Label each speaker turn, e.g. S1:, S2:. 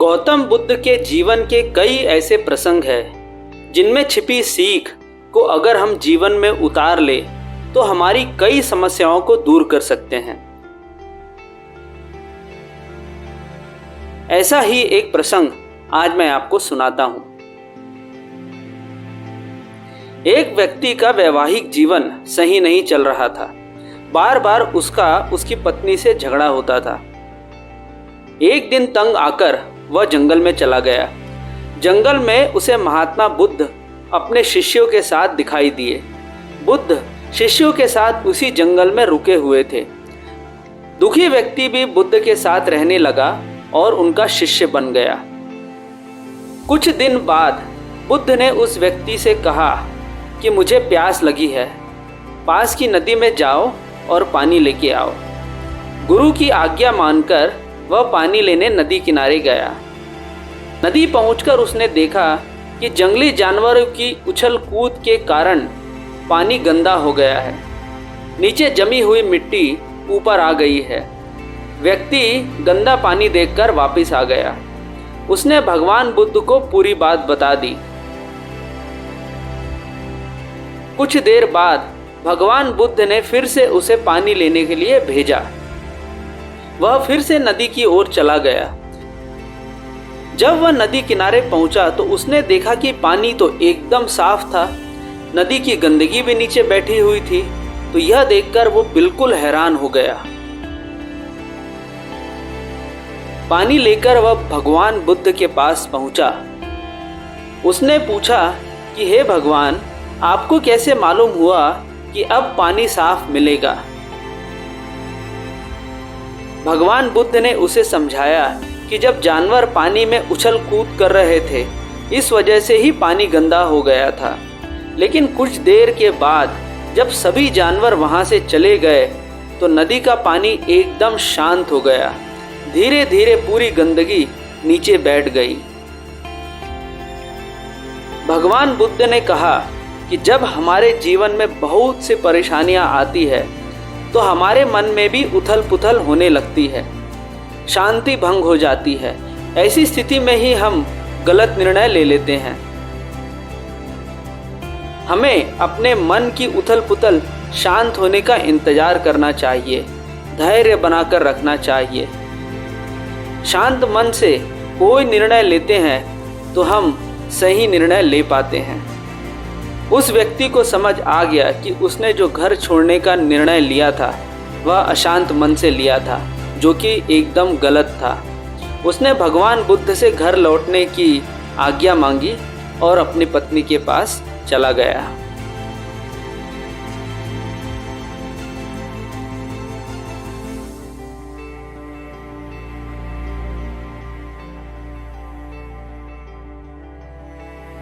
S1: गौतम बुद्ध के जीवन के कई ऐसे प्रसंग हैं जिनमें छिपी सीख को अगर हम जीवन में उतार ले तो हमारी कई समस्याओं को दूर कर सकते हैं। ऐसा ही एक प्रसंग आज मैं आपको सुनाता हूं। एक व्यक्ति का वैवाहिक जीवन सही नहीं चल रहा था। बार बार उसकी पत्नी से झगड़ा होता था। एक दिन तंग आकर वह जंगल में चला गया। जंगल में उसे महात्मा बुद्ध अपने शिष्यों के साथ दिखाई दिए। बुद्ध शिष्यों के साथ उसी जंगल में रुके हुए थे। दुखी व्यक्ति भी बुद्ध के साथ रहने लगा और उनका शिष्य बन गया। कुछ दिन बाद बुद्ध ने उस व्यक्ति से कहा कि मुझे प्यास लगी है, पास की नदी में जाओ और पानी लेके आओ। गुरु की आज्ञा मानकर वह पानी लेने नदी किनारे गया। नदी पहुंचकर उसने देखा कि जंगली जानवरों की उछल कूद के कारण पानी गंदा हो गया है। नीचे जमी हुई मिट्टी ऊपर आ गई है। व्यक्ति गंदा पानी देखकर वापस आ गया। उसने भगवान बुद्ध को पूरी बात बता दी। कुछ देर बाद भगवान बुद्ध ने फिर से उसे पानी लेने के लिए भेजा। वह फिर से नदी की ओर चला गया। जब वह नदी किनारे पहुंचा तो उसने देखा कि पानी तो एकदम साफ था, नदी की गंदगी भी नीचे बैठी हुई थी। तो यह देखकर वो बिल्कुल हैरान हो गया। पानी लेकर वह भगवान बुद्ध के पास पहुंचा। उसने पूछा कि हे भगवान, आपको कैसे मालूम हुआ कि अब पानी साफ मिलेगा? भगवान बुद्ध ने उसे समझाया कि जब जानवर पानी में उछल कूद कर रहे थे, इस वजह से ही पानी गंदा हो गया था। लेकिन कुछ देर के बाद जब सभी जानवर वहां से चले गए तो नदी का पानी एकदम शांत हो गया। धीरे धीरे पूरी गंदगी नीचे बैठ गई। भगवान बुद्ध ने कहा कि जब हमारे जीवन में बहुत सी परेशानियां आती है तो हमारे मन में भी उथल पुथल होने लगती है, शांति भंग हो जाती है। ऐसी स्थिति में ही हम गलत निर्णय ले लेते हैं। हमें अपने मन की उथल पुथल शांत होने का इंतजार करना चाहिए, धैर्य बनाकर रखना चाहिए। शांत मन से कोई निर्णय लेते हैं तो हम सही निर्णय ले पाते हैं। उस व्यक्ति को समझ आ गया कि उसने जो घर छोड़ने का निर्णय लिया था वह अशांत मन से लिया था, जो कि एकदम गलत था। उसने भगवान बुद्ध से घर लौटने की आज्ञा मांगी और अपनी पत्नी के पास चला गया।